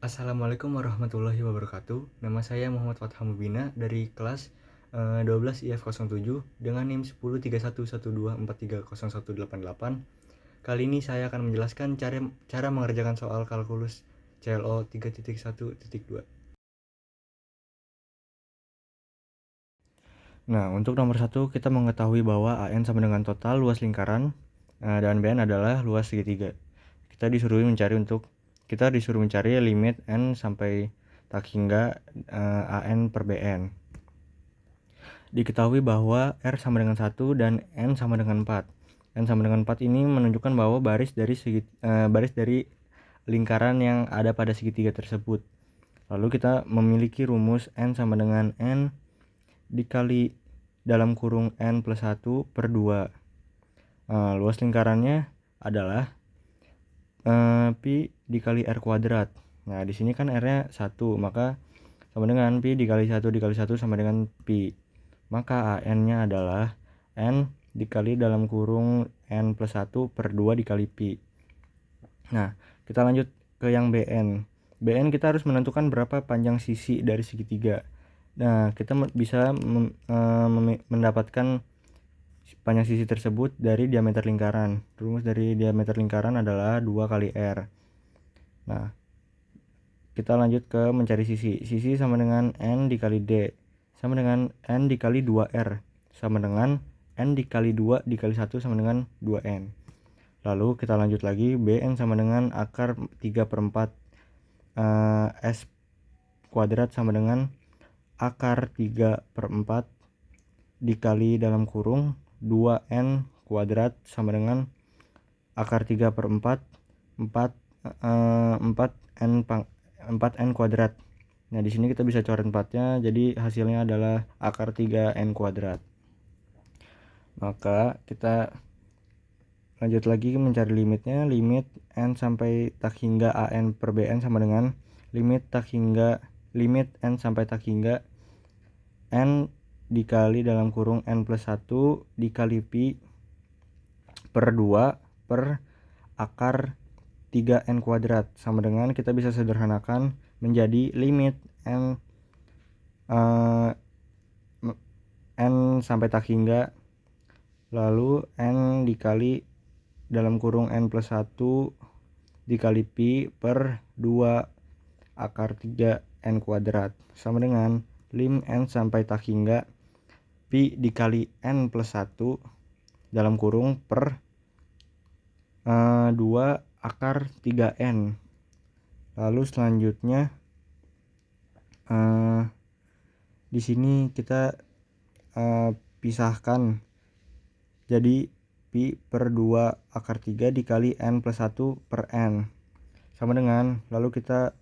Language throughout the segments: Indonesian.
Assalamualaikum warahmatullahi wabarakatuh. Nama saya Muhammad Fathah Mubina dari kelas 12 IF07 dengan NIM 103121243018. Kali ini saya akan menjelaskan cara mengerjakan soal kalkulus CLO 3.1.2. Nah, untuk nomor 1 kita mengetahui bahwa AN sama dengan total luas lingkaran dan BN adalah luas segitiga. Kita disuruh mencari limit N sampai tak hingga AN per BN. Diketahui bahwa R sama dengan 1 dan N sama dengan 4. N sama dengan 4 ini menunjukkan bahwa baris dari lingkaran yang ada pada segitiga tersebut. Lalu kita memiliki rumus N sama dengan N dikali dalam kurung N plus 1 per 2. Luas lingkarannya adalah pi dikali R kuadrat. Nah, di sini kan R-nya 1, maka sama dengan pi dikali 1 dikali 1 sama dengan pi. Maka AN-nya adalah N dikali dalam kurung N plus 1 per 2 dikali pi. Nah, kita lanjut ke yang BN. BN kita harus menentukan berapa panjang sisi dari segitiga. Nah, kita bisa mendapatkan panjang sisi tersebut dari diameter lingkaran. Rumus dari diameter lingkaran adalah 2 kali R. Nah, kita lanjut ke mencari sisi. Sisi sama dengan N dikali D, sama dengan N dikali 2R, sama dengan N dikali 2 dikali 1 sama dengan 2N. Lalu kita lanjut lagi, BN sama dengan akar 3 per 4 S kuadrat sama dengan akar 3 per 4 dikali dalam kurung 2N kuadrat sama dengan akar 3 per 4 4N kuadrat. Nah, di sini kita bisa coret 4-nya, jadi hasilnya adalah akar 3N kuadrat. Maka kita lanjut lagi mencari limitnya. Limit N sampai tak hingga AN per BN sama dengan limit N sampai tak hingga N dikali dalam kurung N plus 1 dikali pi per 2 per akar 3N kuadrat sama dengan, kita bisa sederhanakan menjadi limit N sampai tak hingga, lalu N dikali dalam kurung N plus 1 dikali pi per 2 akar 3N kuadrat sama dengan lim N sampai tak hingga pi dikali N plus 1 dalam kurung per 2 akar 3N. Lalu selanjutnya di sini kita pisahkan jadi pi per 2 akar 3 dikali N plus 1 per N sama dengan, lalu kita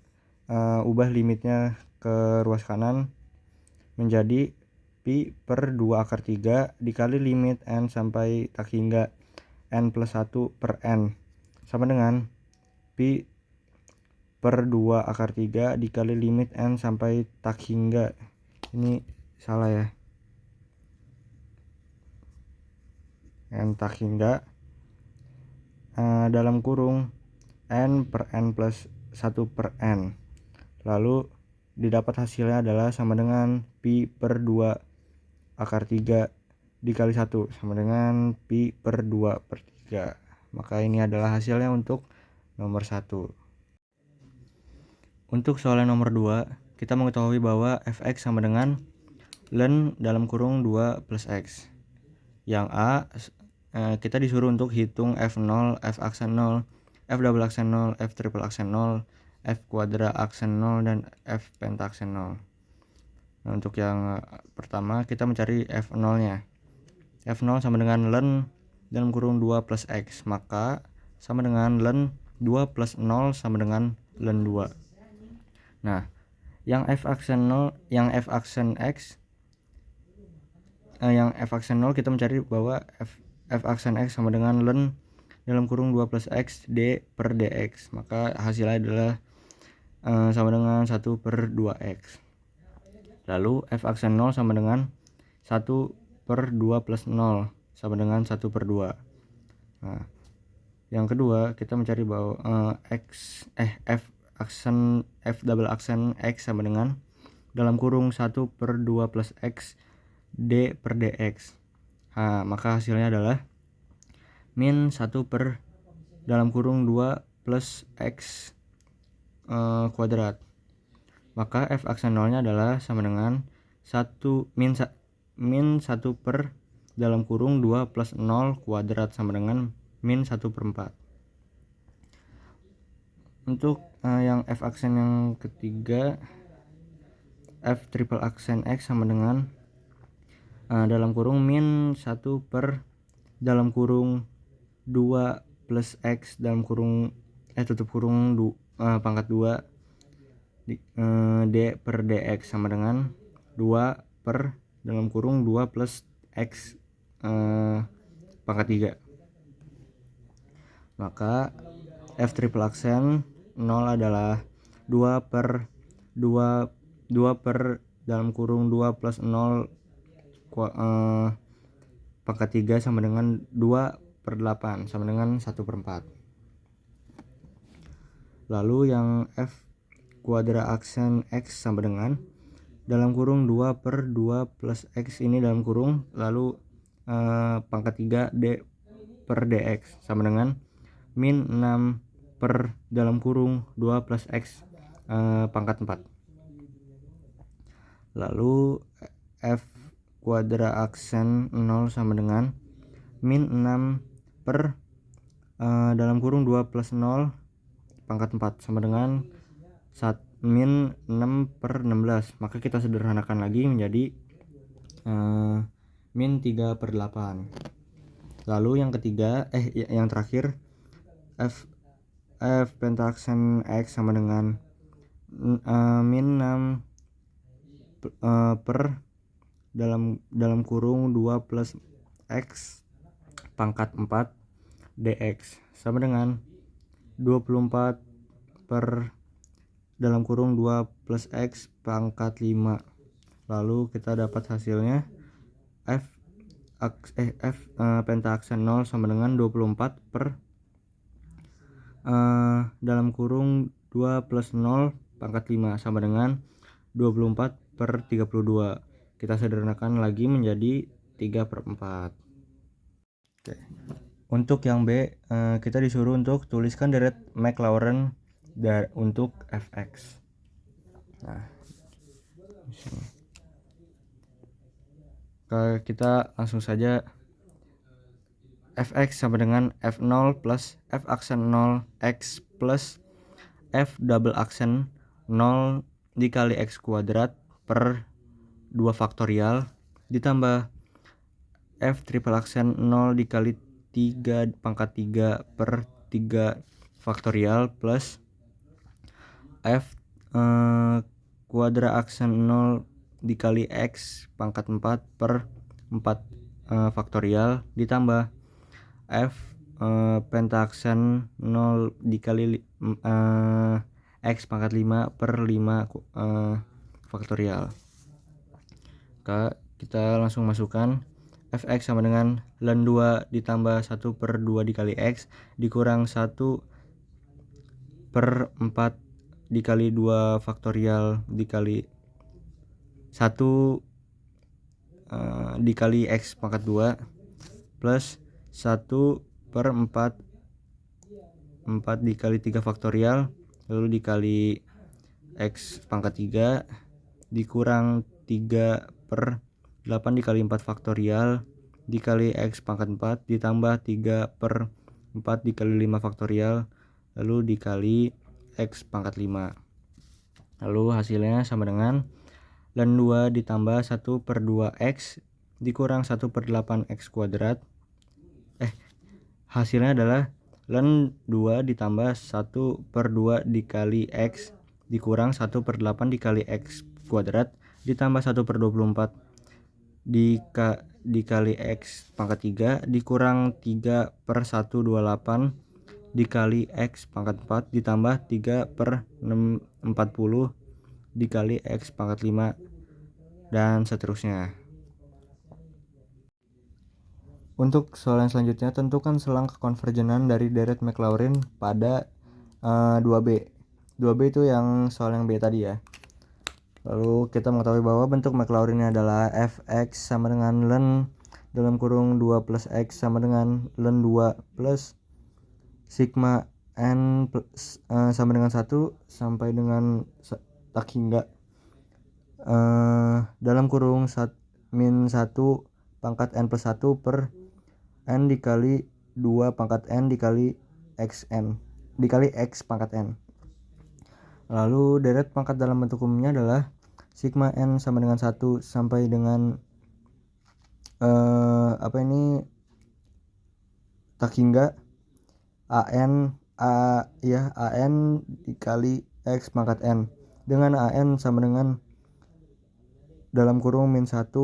ubah limitnya ke ruas kanan menjadi pi per 2 akar 3 dikali limit N sampai tak hingga N plus 1 per N sama dengan pi per 2 akar 3 dikali limit N sampai tak hingga, ini salah ya, N tak hingga dalam kurung N per N plus 1 per N. Lalu didapat hasilnya adalah sama dengan pi per 2 akar 3 dikali 1 sama dengan pi per 2 per 3. Maka ini adalah hasilnya untuk nomor 1. Untuk soal yang nomor 2, kita mengetahui bahwa fx sama dengan ln dalam kurung 2 plus x. Yang A, kita disuruh untuk hitung f0, f aksen 0, f double aksen 0, f triple aksen 0, f kuadrat aksen 0, dan f pentaksen 0. Nah, untuk yang pertama kita mencari f0-nya. F0 sama dengan ln dalam kurung 2 plus x, maka sama dengan ln 2 plus 0 sama dengan ln 2. Nah, yang f aksen 0, yang f aksen 0 kita mencari bahwa f aksen x sama dengan ln dalam kurung 2 plus x d per dx, maka hasilnya adalah sama dengan 1 per 2x. Lalu f aksen 0 sama dengan 1 per 2 plus 0 sama dengan 1 per 2. Nah, yang kedua kita mencari bahwa f double aksen X sama dengan dalam kurung 1 per 2 plus X D per DX. Nah, maka hasilnya adalah min 1 per dalam kurung 2 plus X kuadrat. Maka f aksen 0 nya adalah sama dengan 1 min 1 per dalam kurung 2 plus 0 kuadrat sama dengan min 1 per 4. Untuk yang f aksen yang ketiga, f triple aksen X sama dengan dalam kurung min 1 per dalam kurung 2 plus X dalam kurung tutup kurung pangkat 2 D per DX sama dengan 2 per dalam kurung 2 plus X pangkat 3. Maka f triple aksen 0 adalah 2 per dalam kurung 2 plus 0 pangkat 3 sama dengan 2 per 8 sama dengan 1 per 4. Lalu yang f kuadrat aksen X sama dengan dalam kurung 2 per 2 plus X ini dalam kurung, lalu pangkat 3 D per DX sama dengan min 6 per dalam kurung 2 plus X pangkat 4. Lalu f kuadrat aksen 0 sama dengan min 6 per dalam kurung 2 plus 0 pangkat 4 sama dengan min 6 per 16. Maka kita sederhanakan lagi menjadi min 3 per 8. Lalu yang ketiga, yang terakhir, f pentaaksen X sama dengan min 6 per dalam kurung 2 plus X pangkat 4 DX sama dengan 24 per dalam kurung 2 plus X pangkat 5. Lalu kita dapat hasilnya f pentaaksen 0 sama dengan 24 per dalam kurung 2 plus 0 pangkat 5 sama dengan 24 per 32. Kita sederhanakan lagi menjadi 3 per 4. Oke. Untuk yang B, kita disuruh untuk tuliskan deret Maclaurin untuk fx. Nah, kita langsung saja. Fx sama dengan f0 plus f aksen 0 x plus f double aksen 0 dikali x kuadrat per 2 faktorial ditambah f triple aksen 0 dikali 3 pangkat 3 per 3 faktorial plus f kuadrat aksen 0 dikali x pangkat 4 per 4 faktorial ditambah f pentaaksen 0 dikali x pangkat 5 per 5 faktorial. Kita langsung masukkan fx sama dengan ln 2 ditambah 1 per 2 dikali x dikurang 1 per 4 dikali 2 faktorial dikali 1 dikali x pangkat 2 plus 1 per 4 dikali 3 faktorial lalu dikali x pangkat 3 dikurang 3 per 8 dikali 4 faktorial dikali x pangkat 4 ditambah 3 per 4 dikali 5 faktorial lalu dikali x pangkat 5. Lalu hasilnya sama dengan ln 2 ditambah 1 per 2x dikurang 1 per 8x kuadrat. Hasilnya adalah ln 2 ditambah 1 per 2 dikali x dikurang 1 per 8 dikali x kuadrat ditambah 1 per 24 dikali x pangkat 3 dikurang 3 per 128 dikali x pangkat 4 ditambah 3 per 40 dikali x pangkat 5 dan seterusnya. Untuk soal yang selanjutnya, tentukan selang kekonvergenan dari deret Maclaurin pada 2B. 2B itu yang soal yang B tadi ya. Lalu kita mengetahui bahwa bentuk Maclaurin adalah fx sama dengan ln dalam kurung 2 plus x sama dengan ln 2 plus sigma n sama dengan 1 sampai dengan tak hingga dalam kurung min 1 pangkat n plus 1 per n dikali 2 pangkat n dikali xn dikali x pangkat n. Lalu deret pangkat dalam bentuk umumnya adalah sigma n sama dengan 1 sampai dengan tak hingga an dikali x pangkat n, dengan an sama dengan dalam kurung min 1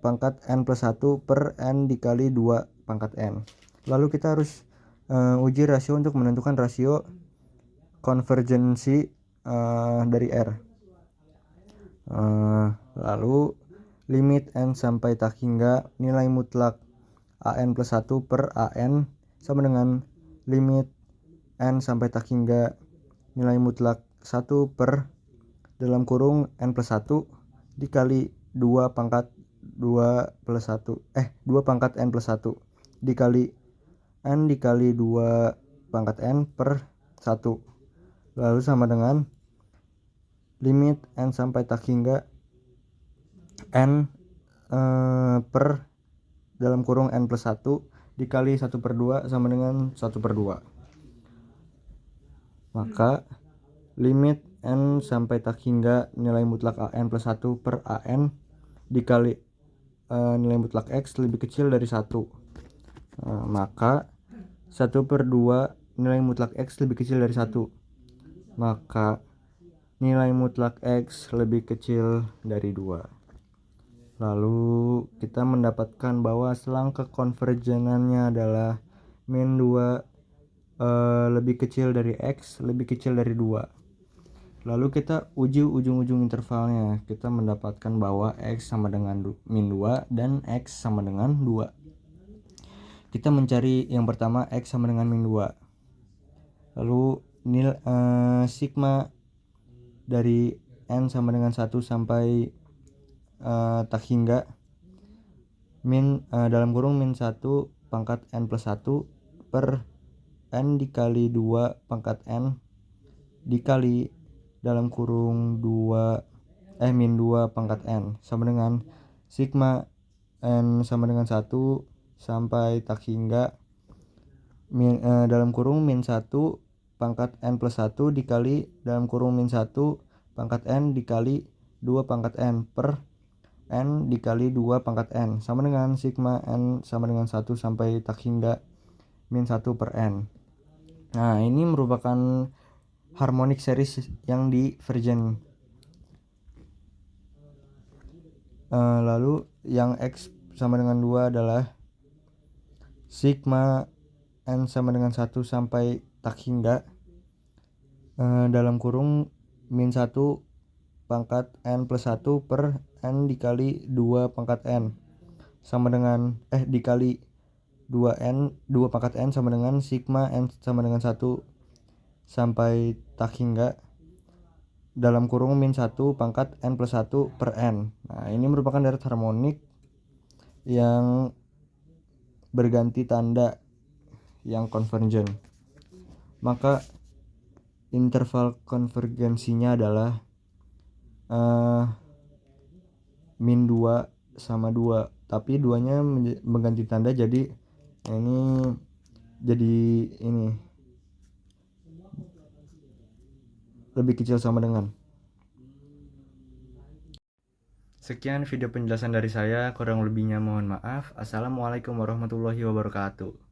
pangkat n plus 1 per n dikali 2 pangkat n. Lalu kita harus uji rasio untuk menentukan rasio konvergensi dari R. Lalu limit n sampai tak hingga nilai mutlak an plus 1 per an sama dengan limit n sampai tak hingga nilai mutlak 1 per dalam kurung n plus 1 dikali 2 pangkat 2 plus 1 2 pangkat n plus 1 dikali n dikali 2 pangkat n per 1, lalu sama dengan limit n sampai tak hingga n per dalam kurung n plus 1 dikali 1 per 2 sama dengan 1 per 2. Maka limit n sampai tak hingga nilai mutlak an plus 1 per an dikali nilai mutlak x lebih kecil dari 1. Maka 1 per 2 nilai mutlak x lebih kecil dari 1. Maka nilai mutlak x lebih kecil dari 2. Lalu kita mendapatkan bahwa selang kekonvergenannya adalah min 2 lebih kecil dari x lebih kecil dari 2. Lalu kita uji ujung-ujung intervalnya. Kita mendapatkan bahwa x sama dengan min 2 dan x sama dengan 2. Kita mencari yang pertama x sama dengan min 2. Lalu sigma dari n sama dengan 1 sampai tak hingga dalam kurung min 1 pangkat n plus 1 per n dikali 2 pangkat n dikali dalam kurung min 2 pangkat n sama dengan sigma n sama dengan 1 sampai tak hingga dalam kurung min 1 pangkat n plus 1 dikali dalam kurung min 1 pangkat n dikali 2 pangkat n per n dikali 2 pangkat n sama dengan sigma n sama dengan 1 sampai tak hingga min 1 per n. Nah, ini merupakan harmonic series yang divergen. Lalu yang x sama dengan 2 adalah sigma n sama dengan 1 sampai tak hingga dalam kurung min 1 pangkat n plus 1 per n dikali 2 pangkat n sama dengan dikali 2 pangkat n sama dengan sigma n sama dengan 1 sampai tak hingga dalam kurung min 1 pangkat n plus 1 per n. Nah, ini merupakan deret harmonik yang berganti tanda yang konvergen. Maka interval konvergensinya adalah min 2 sama 2, tapi 2-nya mengganti tanda jadi ini lebih kecil sama dengan. Sekian video penjelasan dari saya, kurang lebihnya mohon maaf. Assalamualaikum warahmatullahi wabarakatuh.